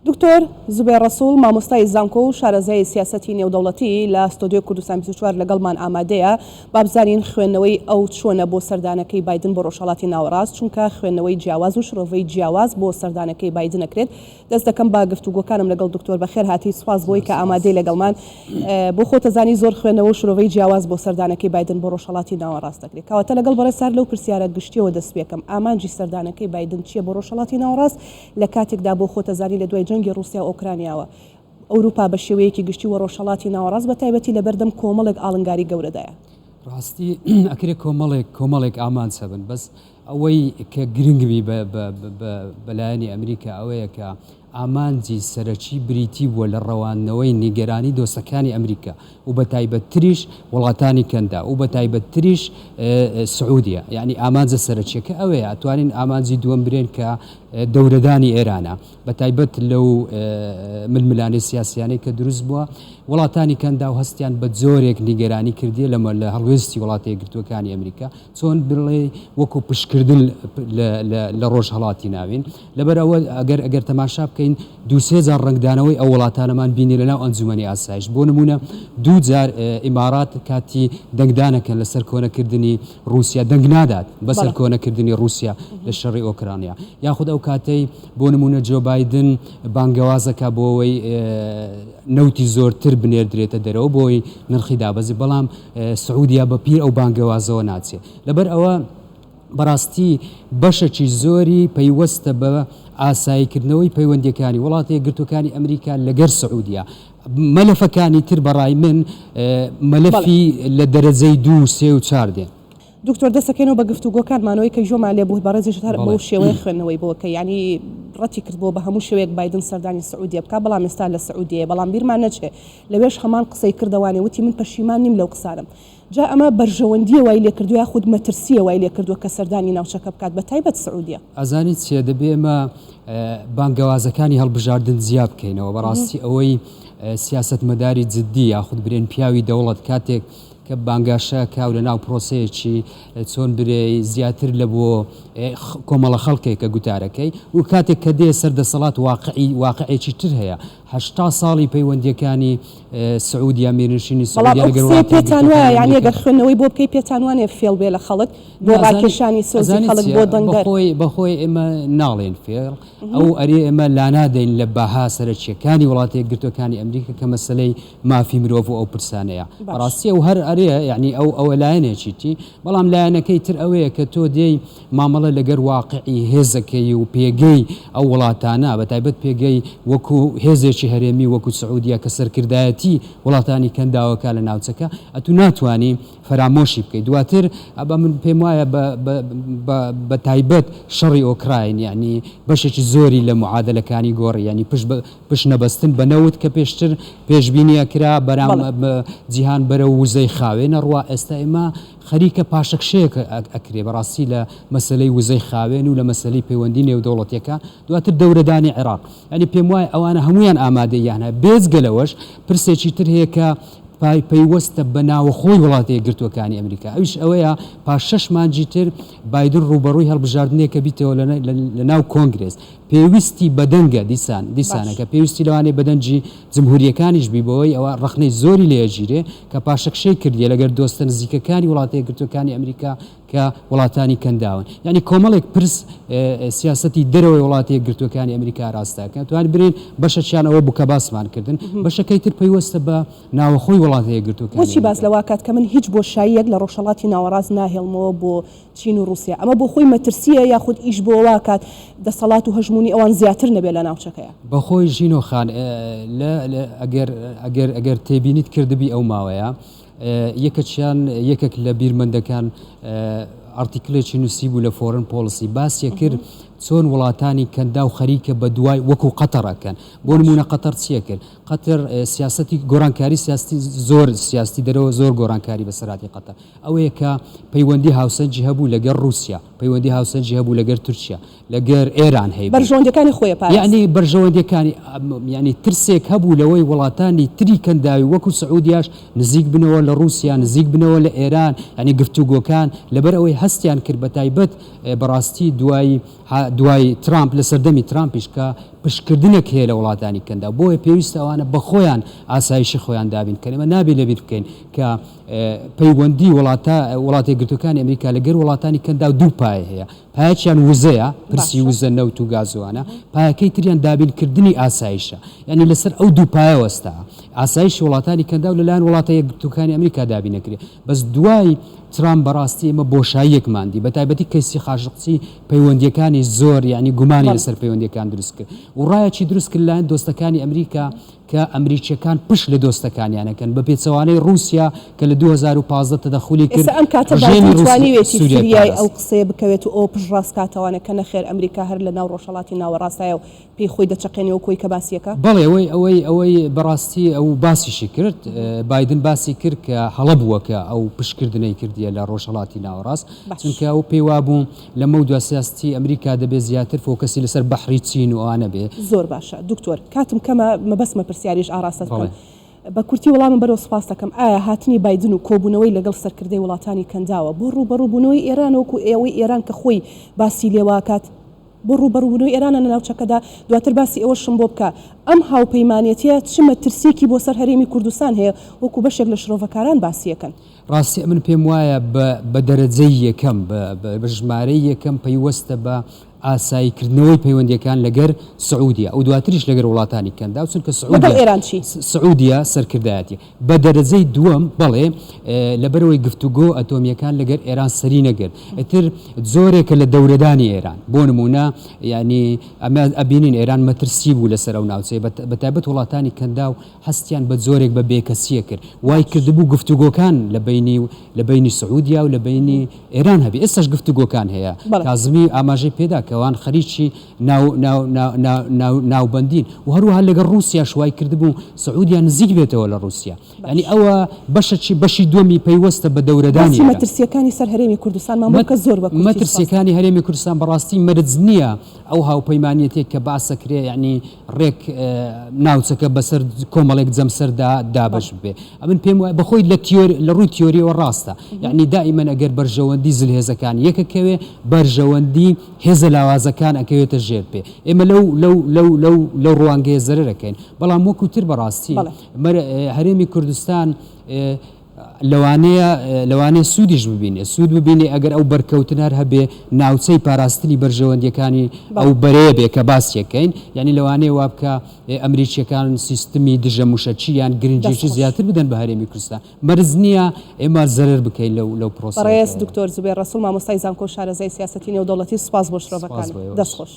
دکتۆر زوبێر ڕەسوڵ مامۆستای زانکۆ و شارەزای سیاسەتی نێودەوڵەتی لە ستۆدیۆ کوردستان 24 لەگەڵمان ئامادەیە بابزانین خوێندنەوەی ئەو چۆنە بۆ سەردانەکەی بایدن بۆ ڕۆژهەڵاتی ناوەڕاست چونکە خوێندنەوەی جیاواز و شرۆڤەی جیاواز بۆ سەردانەکەی بایدن ئەکرێت دەست دەکەم با گفتوگۆکانم لەگەڵ دکتۆر بەخێر هاتی سوپاس بۆی کە ئامادەی لەگەڵمان بۆ خۆتەزانی زۆر خوێندنەوە و شرۆڤەی جیاواز بۆ سەردانەکەی بایدن بۆ ڕۆژهەڵاتی ناوەڕاست دەکرێت کەواتە لەگەڵ بەڕێسار لەو پرسیارە گشتیەوە دەست پێکەم ئامانجی سەردانەکەی بایدن چییە بۆ ڕۆژهەڵاتی ناوەڕاست لە کاتێکدا بۆ خۆتەزانی لە دوای جەنگی رووسیا و ئۆکرانیاوە ئەوروپا بە شێوەیەکی گشتی و ڕۆژهەڵاتی ناوەڕاست بە تایبەتی لە بەردەم کۆمەڵێک ئاڵنگاری گەورەدایە ڕاستی ئەکرێ کۆمەڵێک ئامان سەبن بەس ئەوەی کە گرنگبی بەلایەنی ئەمریکا ئەوەیە کە ئامانجی سەرەکی بریتی بووە لە ڕەوانەوەی نیگەرانی دۆستەکانی ئەمریکا و بە تایبەتتریش وڵاتانی کەندا و بە تایبەتتریش سعودیە یعنی ئامانجە سەرەکیەکە ئەوەیە ئەتوانین ئامانجی دووەم برێن کە دەورەدانی ئێرانە بە تایبەت لەو ململانەی سیاسیانەی کە دروست بووە وڵاتانی کەندا و هەستیان بە جۆرێک نیگەرانی کردیە لەمە لە هەڵوێستی وڵاتی یەکگرتووەکانی ئەمریکا چۆن بڵێ وەکو پشکردن لە ڕۆژهەڵاتی ناوین لەبەرەوە ئەگەر تەماشا بکەین 2-3 ڕنگدانەوەی ئەو وڵاتانەمان بینی لەناو ئەنجومەنی ئاسایش بۆ نمونە 2 ئیمارات کاتی دەنگدانەکەن لەسەر کۆنەکردنی رووسیا دەنگ نادات بەسەر کۆنەکردنی رووسیا لە شەڕی ئۆکرانیا یاخود ئەو کاتەی بۆ نمونە جۆ بایدن بانگەوازەکە بۆ ئەوەی نەوتی زۆرتر بنێردرێتە دەرەوە بۆی نرخی دابەزی بەڵام سعودیا بە پیر ئەو بانگەوازەوە ناچێت لەبەر ئەوە بەڕاستی بەشێکی زۆری پەیوەستە بە ئاساییکردنەوەی پەیوەندیەکانی وڵاتی یەکگرتووەکانی ئەمریکا لەگەر سعودیا مەلەفەکانی تر بەڕای من مەلەفی لە دەرەجەی 2، 3 و 4 دێن دکتۆر دەستەکەنەوە بە گفتوگۆکانمانەوەی کە ژۆمان لێ بوو بەڕێزیش هەر بۆ شێوەیە خوێندنەوەی بۆکە ینی ڕەتی کردبوو بە هەموو شێوەیەک بایدن سەردانی سعودیە بکە بەڵام ئێستا لە سعودیە بەڵام بیرمان نەچێ لەوێش هەمان قسەی کردوانێ وتی من پەشیمان نیم لەو قسانم جا ئەمە بەرژەوەندیە وای لێ کردووە خود مەترسیە وای لێ کردووە کە سەردانی ناوچەکە بکات بە تایبەت سعودیە ئازانی چیە دەبێ ئێمە بانگەوازەکانی هەڵبژاردن زیاد بکەینەوە بەڕاستی ئەوەی سیاستمەداری جددی یاخود برێن پیاوی دەوڵەت کاتێک کە بانگاشە کاو لە ناو پرۆسەیەکی چۆن برێ زیاتر لە بۆ کۆمەڵە خەڵکێک کە گوتارەکەی و کاتێک کە دێ سەردەسەڵات واقعێکی تر هەیە 80 ساڵی پەیوەندیەکانی سعودیا میرنشینی سعودیا لەگەڵ پێتان وایە یعنی ئەگەر خوێندنەوەی بۆ بکەی پێتان وانێ فێڵ بێ لە خەڵک بۆ ڕاکێشانی سۆزی خەڵک بۆ دەنگەر بەخۆی ئێمە ناڵێن فێڵ ئەو ئەرێ ئێمە لا-نادەین لە باها سەرچیەکانی وڵاتی یەکگرتووەکانی ئەمریکا کە مەسەلەی مافی مرۆڤ و ئەو پرسانەیە ڕاستی ئەو هەر ئەرێ یعنی ئەو لایەنێکیتی بەڵام لایەنەکەی تر ئەوەیە کە تۆ دێی مامەڵە لەگەر واقعی هێزەکەی و پێگەی ئەو وڵاتانە بە تایبەت پێگەی وەکو هێزێکی هەرێمی وەکو سعودیا کە سەرکردایەتی وڵاتانی کەنداوەکە لە ناوچەکە ئەتو ناتوانانی فەرامۆشی بکەیت دواتر ئەبە من پێم وایە بە تایبەت شەڕی ئۆکراین یعنی بەشێکی زۆری لە معادلەکانی گۆڕی ینی پشت نەبەستن بەنەوت کە پێشتر پێشبینیە کرا بەرام جیهان بەرە وزەی خاوێنە ڕوا ئێستا ئێمە خەریکە پاشەکشەیەکە ئەکرێ بەڕاستی لە مەسلەی وزەی خاوێن و لە مەسلەی پەیوەندی نێودەوڵەتیەکە دواتر دەورەدانی عێراق ینی پێم وایە ئەوانە هەمویان ئامادەیانە بێزگەلەوەش پرسێکی تر هەیە کە پەیوەستە بە ناوەخۆی وڵاتی یەکگرتووەکانی ئەمریکا ئەوش ئەوەیە پاش 6 مانجی تر بایدن ڕوبەڕووی هەڵبژاردنێکە بیتەوە لە ناو کۆنگرێس پێویستی بەدەنگە دیسانەکە پێویستی لەوانەیە بەدەنجی جمهوریەکانیش بیبەوەی ئەوە ڕخنەی زۆری لێژیرێ کە پاشەکشەی کردیە لەگەر دۆستە نزیکەکانی وڵاتی یەکگرتووەکانی ئەمریکا کە وڵاتانی کەنداون یعنی کۆمەڵێک پرس سیاسەتی دەرەوەی وڵاتی یەکگرتووەکانی ئەمریکا ڕاستاکە توانین برین بەشەکیانەوە بووکە باسمان کردن بەشەکەی تر پەیوەستە بە ناوەخۆی وڵاتی یەکگرتووەکانی بۆچی باس لەوا کات کە من هیچ بۆ شایەک لە ڕۆژهەڵاتی ناوەڕاست ناهێڵمەوە بۆ چین و رووسیا ئەمە بۆ خۆی مەترسیە یاخود ئیش بۆ واکات دەسەڵات و هەژمونی ئەوان زیاتر نەبێت لە ناوچەکەیە بەخۆی ژینۆخان ئەگەر تێبینیت کردبی ئەو ماوەیە یەکێک لە بیرمەندەکان ئارتیکلێکی نووسی بوو لە فۆرن پۆلیسی باسیە کرد چۆن وڵاتانی کەندا و خەریکە بە دوای وەکو قەتەڕەکەن بۆ نمونە قەتەر چیە کرد قەتەر سیاسەتی گۆڕانکاری سیاستی دەرەوە زۆر گۆڕانکاری بەسەراتی قەتەر ئەوەیە کە پەیوەندی هاوسەنجی هەبوو لەگەر رووسیا پەیوەندی هاوسەنجی هەبوو لەگەر تورکیا لەگەر ئێران هەیە بەرژەوەندەکانی خۆی یعنی بەرژەوەندەکانی ینی ترسێک هەبوو لەوەی وڵاتانی تری کەنداوی وەکو سعودیاش نزیک بنەوە لە رووسیا نزیک بنەوە لە ئێران ینی گفتوگۆکان لەبەر ئەوەی هەستیان کرد بە تایبەت بەڕاستی دوای ترامپ لە سەردەمی ترامپیش کە پشکردنێک هەیە لە وڵاتانی کەندا بۆیە پێویستە ئەوانە بە خۆیان ئاسایشی خۆیان دابین کەمە نابێ لەبیر بکەین کە پەیوەندی وڵاتی گرتوەکانی ئەمریکا لەگەر وڵاتانی کەندا و دوو پایە هەیە پایەکیان وزەیە پرسی وزە نەوت و گازوانە پایەکەی تریان دابینکردنی ئاسایشە یعنی لەسەر ئەو دوو پایە وەستا ئاسایشی وڵاتانی کەندا و لەلایەن وڵاتە یەکگرتوەکانی ئەمریکا دابین نەکرێت بەس دوای ترامپ بەڕاستی ئێمە بۆشاییەکماندی بە تایبەتی کەسی خاشقچی پەیوەندیەکانی زۆر یعنی گومانی لەسەر پەیوەندیەکان دروست کرد و ڕایەکی دروست کرد لایەن دۆستەکانی ئەمریکا کە ئەمریکیەکان پشت لە دۆستەکانیانەکەن بە پێچەوانەی رووسیا کە لە 2015 تەدەخولی کرد ئەم کاتە باتوانیوێتی سوریای ئەو قسەیە بکەوێت و ئەو پشت ڕاستکاتەوانەکە نەخێر ئەمریکا هەر لە ناو ڕۆژهەڵاتی ناوەڕاستایە و پێی خۆی دەچەقێنەوە کۆی کە باسیەکە بەڵێ ئەوەی بەڕاستی ئەو باسیشی کرد بایدن باسی کرد کە هەڵە بووەکە ئەو پشتکردنەی کردیە لە ڕۆژهەڵاتی ناوەڕاست چونکە ئەو پێی وابوو لەمە دو سیاستی ئەمریکا دەبێت زیاتر فۆکەسی لەسەر بەحری چین و ئەوانە بێ زۆر باشە دکتۆر کاتم کەمە مەبەسمە پرسیاریش ئاراستە بکەم بە کورتی وەڵامم بەرەو سپاس دەکەم ئایا هاتنی بایدن و کۆبوونەوەی لەگەڵ سەرکردەی وڵاتانی کەنداوە بۆ ڕوبەڕووبوونەوەی ئێران وەکو ئێوەی ئێران کە خۆی باسی لێواکات بۆ ڕوبەڕووبوونەوەی ئێرانە لە ناوچەکەدا دواتر باسی ئەوەشم بۆ بکە ئەم هاوپەیمانێتیە چمە ترسێکی بۆ سەر هەرێمی کوردستان هەیە وەکو بەشێک لە شرۆڤەکاران باسیەکەن ڕاستی من پێم وایە بە دەرەجەی یەکەم بە ژمارەی یەکەم پەیوەستە بە ئاساییکردنەوەی پەیوەندیەکان لەگەر سعودیا و دواتریش لەگەر وڵاتانی کەندا و چونکە سعودیا سەرکردایەتی بە دەرەجەی دووەم بەڵێ لەبەرەوەی گفتوگۆ ئەتۆمیەکان لەگەر ئێران سەری نەگرت ئەتر زۆرێکە لە دەورەدانی ئێران بۆ نمونە ینی ئەمە ئەبینین ئێران مەترسی بوو لەسەر ئەو ناوچەی بەتایبەت وڵاتانی کەندا و هەستیان بە زۆرێک بە بێکەسیە کرد وای کردبوو گفتوگۆکان لە بینی سعودیا و لە بینی ئێران هەبی ئێستاش گفتوگۆکان هەیە کازمی ئاماژەی پێدا کەوان خەریکی ناوبەندین و هەروەها لەگەڵ رووسیا شوای کردبوو سعودیا نزیک بێتەوە لە رووسیا ینی ئەوە بەشی دووەمی پەیوەستە بە دەورەدانی مەترسیەکانی سەر هەرێمی کوردستان مامۆکە زۆر بە مەترسیەکانی هەرێمی کوردستان بەڕاستی مەرج نییە ئەو هاوپەیمانیەتێک کە باسەکرێ ینی ڕێک ناوچەکە بەسەر کۆمەڵێک جەمسەردا دابش بێ ئەمن پێم وایە بەخۆی لە ڕووی تیۆریەوە ڕاستە یعنی دائیمەن ئەگەر بەرژەوەندی زلهێزەکان یەکەکەوێ بەرژەوەندی هێزە لاوازەکان ئەکەوێتە ژێر پێ ئێمە لەو ڕوانگەیە زەرەکەین بەڵام وەکوتر بەڕاستی هەرێمی کوردستان لەوانەیە سوودیش ببینێ سوود ببینێ ئەگەر ئەو بەرکەوتن هەر هەبێ ناوچەی پاراستنی بەرژەوەندیەکانی ئەو بەرەیە بێ کە باسیەکەین یعنی لەوانەیە وا بکە ئەمریکیەکان سیستمی دژە موشەچیان گرنگجێکی زیاتر بدەن بە هەرێمی کوردستان مەرج نییە ئێمە زەرر بکەین لەو پرۆسە ڕێز دکتۆر زوبێر ڕەسوول مامۆستای زانکۆ شارەزای سیاسەتی نێودەوڵەتی سوپاس بۆ شرۆڤەکان دەستخۆش